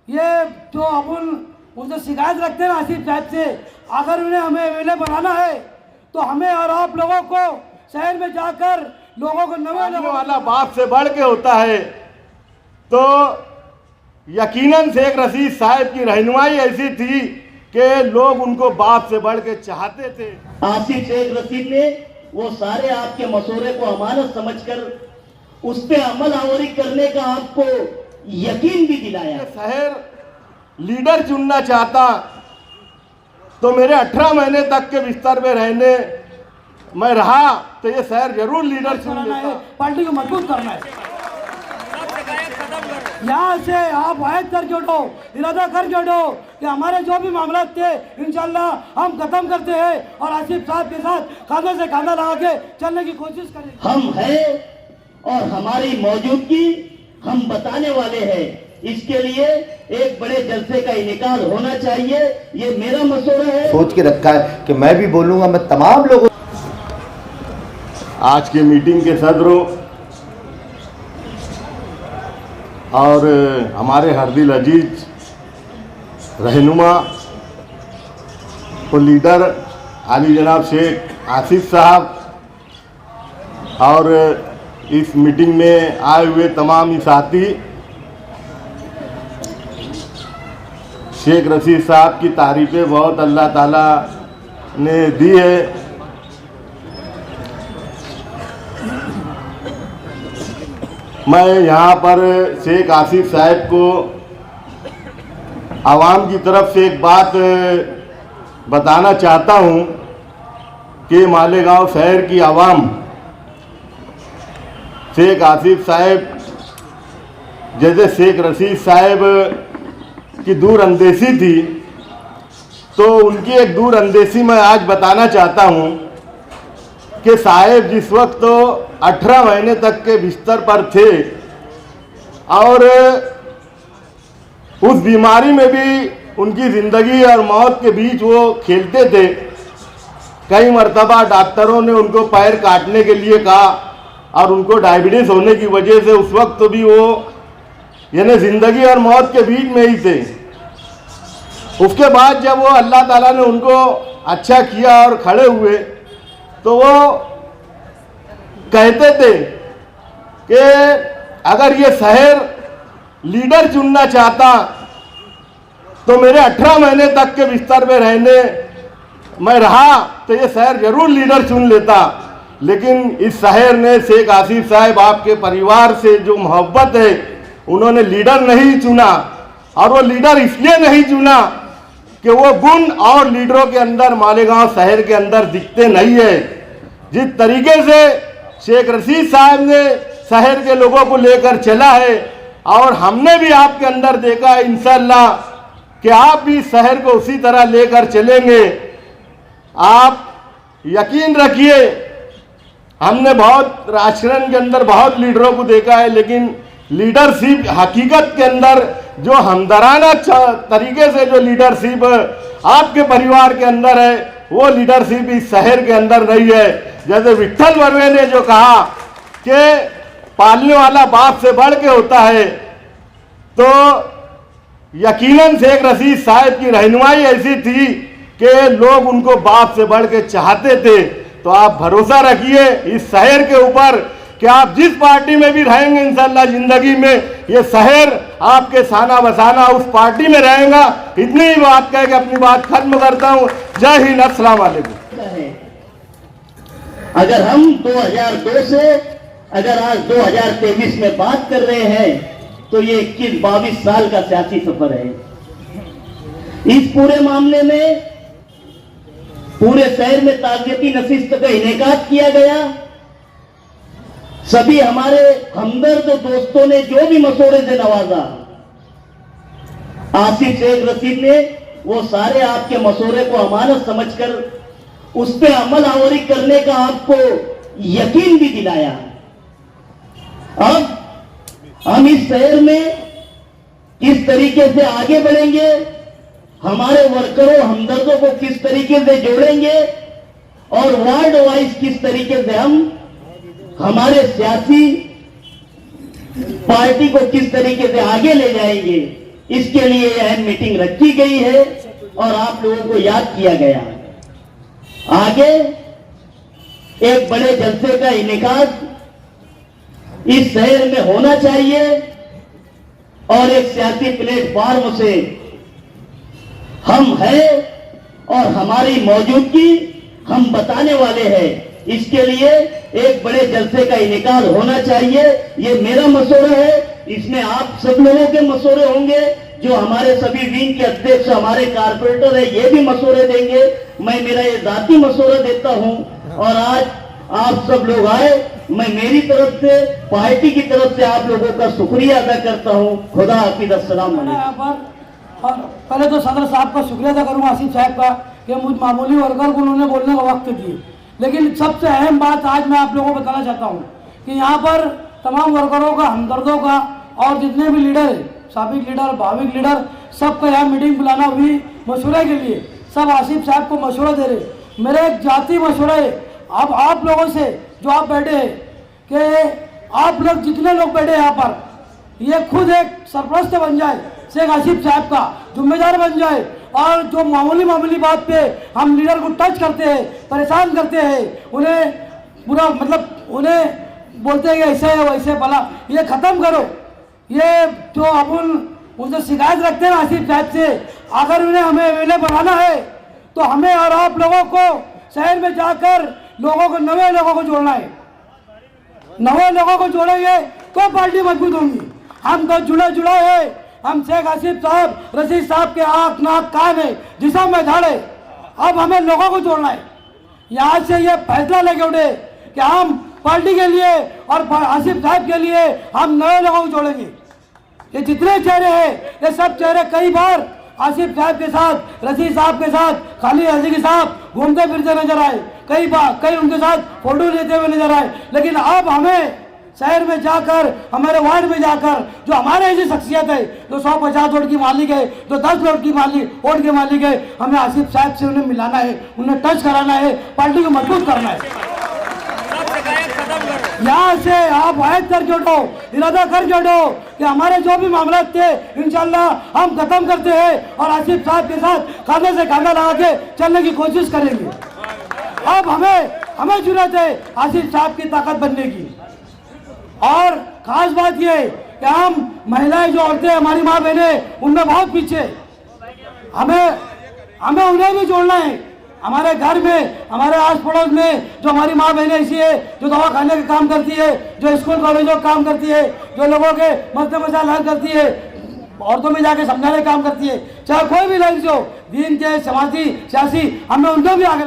ये जो अबुल उनसे शिकायत रखते हैं आसिफ साहब से, अगर उन्हें हमें एमएलए बनाना है तो हमें और आप लोगों को शहर में जाकर लोगों को नवे वाला बाप से बढ़ के होता है। तो यकीनन शेख रशीद साहब की रहनुमाई ऐसी थी कि लोग उनको बाप से बढ़ के चाहते थे। आसिफ शेख रशीद ने वो सारे आपके मशवरे को अमानत समझकर उस पे अमल आवरी करने का आपको यकीन भी दिलाया। शहर लीडर चुनना चाहता तो मेरे 18 महीने तक के बिस्तर में रहने मैं रहा तो ये शहर जरूर लीडर चुन लेता। पार्टी को मजबूत करना है। यहाँ से आप वायद कर जोड़ो, इरादा कर जोड़ो कि हमारे जो भी मामला थे इंशाल्लाह हम खत्म करते हैं और आसिफ साहब के साथ खाना से खाना लगा के चलने की कोशिश करेंगे। हम हैं और हमारी मौजूदगी हम बताने वाले हैं। इसके लिए एक बड़े जलसे का इनेकाद होना चाहिए, ये मेरा मशवरा है। सोच के रखा है कि मैं भी बोलूंगा, मैं तमाम लोगों। आज के मीटिंग के सदरों और हमारे हरदिल अजीज रहनुमा और लीडर आली जनाब शेख आसिफ साहब और इस मीटिंग में आए हुए तमाम साथी, शेख रशीद साहब की तारीफ़ें बहुत अल्लाह ताला ने दी है। मैं यहाँ पर शेख आसिफ साहब को आवाम की तरफ से एक बात बताना चाहता हूँ कि मालेगांव शहर की आवाम शेख आसिफ साहब जैसे शेख रशीद साहब की दूर अंदेशी थी, तो उनकी एक दूर अंदेशी मैं आज बताना चाहता हूँ कि साहब जिस वक्त तो 18 महीने तक के बिस्तर पर थे और उस बीमारी में भी उनकी ज़िंदगी और मौत के बीच वो खेलते थे। कई मर्तबा डॉक्टरों ने उनको पैर काटने के लिए कहा और उनको डायबिटीज़ होने की वजह से उस वक्त भी वो यानी ज़िंदगी और मौत के बीच में ही थे। उसके बाद जब वो अल्लाह ताला ने उनको अच्छा किया और खड़े हुए तो वो कहते थे कि अगर ये शहर लीडर चुनना चाहता तो मेरे 18 महीने तक के बिस्तर में रहने मैं रहा तो ये शहर जरूर लीडर चुन लेता। लेकिन इस शहर ने शेख आसिफ साहब आपके परिवार से जो मोहब्बत है, उन्होंने लीडर नहीं चुना। और वो लीडर इसलिए नहीं चुना कि वो गुण और लीडरों के अंदर मालेगांव शहर के अंदर दिखते नहीं है। जिस तरीके से शेख रशीद साहब ने शहर के लोगों को लेकर चला है और हमने भी आपके अंदर देखा है इंशाअल्लाह कि आप भी शहर को उसी तरह लेकर चलेंगे। आप यकीन रखिए, हमने बहुत राजकारण के अंदर बहुत लीडरों को देखा है, लेकिन लीडरशिप हकीकत के अंदर जो हमदराना तरीके से जो लीडरशिप आपके परिवार के अंदर है, वो लीडरशिप इस शहर के अंदर नहीं है। जैसे विट्ठल वर्वे ने जो कहा कि पालने वाला बाप से बढ़ के होता है, तो यकीनन शेख रशीद साहब की रहनुमाई ऐसी थी कि लोग उनको बाप से बढ़ के चाहते थे। तो आप भरोसा रखिए इस शहर के ऊपर कि आप जिस पार्टी में भी रहेंगे इंशाअल्लाह ज़िंदगी में ये शहर आपके साना बसाना उस पार्टी में रहेगा। इतनी ही बात कह के अपनी बात खत्म करता हूँ। जय हिंद, अस्सलाम वालेकुम। अगर हम 2002 से अगर आज 2023 में बात कर रहे हैं तो ये 21-22 साल का सियासी सफर है। इस पूरे मामले में पूरे शहर में ताज़ियती नशिस्त का इनेकाद किया गया। सभी हमारे हमदर्द दोस्तों ने जो भी मशवरे से नवाजा, आसिफ शेख रशीद ने वो सारे आपके मशवरे को अमानत समझकर उस पे अमल आवरी करने का आपको यकीन भी दिलाया। अब हम इस शहर में किस तरीके से आगे बढ़ेंगे, हमारे वर्करों हमदर्दों को किस तरीके से जोड़ेंगे और वार्ड वाइज किस तरीके से हम हमारे सियासी पार्टी को किस तरीके से आगे ले जाएंगे, इसके लिए यह मीटिंग रखी गई है और आप लोगों को याद किया गया। आगे एक बड़े जलसे का इनेकाद इस शहर में होना चाहिए और एक सियासी प्लेटफॉर्म से हम हैं और हमारी मौजूदगी हम बताने वाले हैं। इसके लिए एक बड़े जलसे का इनेकाद होना चाहिए। ये मेरा मशवरा है, इसमें आप सब लोगों के मशवरे होंगे। जो हमारे सभी विंग के अध्यक्ष, हमारे कारपोरेटर है, ये भी मशवरे देंगे। मैं मेरा ये जाती मशवरा देता हूं और आज आप सब लोग आए, मैं मेरी तरफ से, पार्टी की तरफ से आप लोगों का शुक्रिया अदा करता हूं। खुदा हाफिज, अस्सलाम वालेकुम। और पहले तो सदर साहब का शुक्रिया अदा करूँगा, आसिफ साहब का, कि मुझ मामूली वर्कर को उन्होंने बोलने का वक्त दिए। लेकिन सबसे अहम बात आज मैं आप लोगों को बताना चाहता हूँ कि यहाँ पर तमाम वर्करों का, हमदर्दों का और जितने भी लीडर हैं, साबिक लीडर, भाविक लीडर, सबका यहाँ मीटिंग बुलाना हुई मशवरे के लिए। सब आसिफ साहब को मशवरा दे रहे। मेरा एक जाती मशवरा है अब आप लोगों से जो आप बैठे हैं कि आप लोग जितने लोग बैठे हैं यहाँ पर, ये खुद एक सरपरस्त बन जाए शेख आसिफ साहब का, जिम्मेदार बन जाए। और जो मामूली बात पे हम लीडर को टच करते हैं, परेशान करते हैं, उन्हें पूरा मतलब उन्हें बोलते हैं कि ऐसे है वैसे भला, ये ख़त्म करो। ये जो अपन उनसे शिकायत रखते हैं आसिफ साहब से, अगर उन्हें हमें एमएलए बनाना है तो हमें और आप लोगों को शहर में जाकर लोगों को, नए लोगों को जोड़ना है। नए लोगों को जोड़ेंगे तो पार्टी मजबूत होंगी। हम तो जुड़े हैं। हम शेख आसिफ साहब, रशीद साहब के आँख, नाक, कान है, जिसम में धाड़े। अब हमें लोगों को जोड़ना है। यहाँ से ये फैसला लेके उठे कि हम पार्टी के लिए और आसिफ साहब के लिए हम नए लोगों को जोड़ेंगे। ये जितने चेहरे हैं, ये सब चेहरे कई बार आसिफ साहब के साथ, रशीद साहब के साथ, खालिद अजीज़ी साहब घूमते फिरते नजर आए, कई उनके साथ फोटो लेते हुए नजर आए। लेकिन अब हमें शहर में जाकर, हमारे वार्ड में जाकर, जो हमारे ऐसी शख्सियत है, जो 150 वोट की मालिक है, जो 10 वोट की वोट के मालिक है, हमें आसिफ साहब से उन्हें मिलाना है, उन्हें टच कराना है, पार्टी को मजबूत करना है। यहाँ से आप वायद करके उठो, इरादा करके उठो कि हमारे जो भी मामला थे इंशाल्लाह हम खत्म करते हैं और आसिफ साहब के साथ खाने से खाना लगा के चलने की कोशिश करेंगे। अब हमें जरूरत है आसिफ साहब की ताकत बनने की। और खास बात ये कि हम महिलाएं, जो औरतें, हमारी माँ बहनें, उनमें बहुत पीछे, हमें उन्हें भी जोड़ना है। हमारे घर में, हमारे आस पड़ोस में जो हमारी माँ बहनें ऐसी है, जो दवा खाने का काम करती है, जो स्कूल कॉलेजों का काम करती है, जो लोगों के मसले मसाइल हल करती है, औरतों में जाके समझाने का काम करती है, चाहे कोई भी लाइन से हो, दीन के, समाजी, सियासी, हमें उनको भी आगे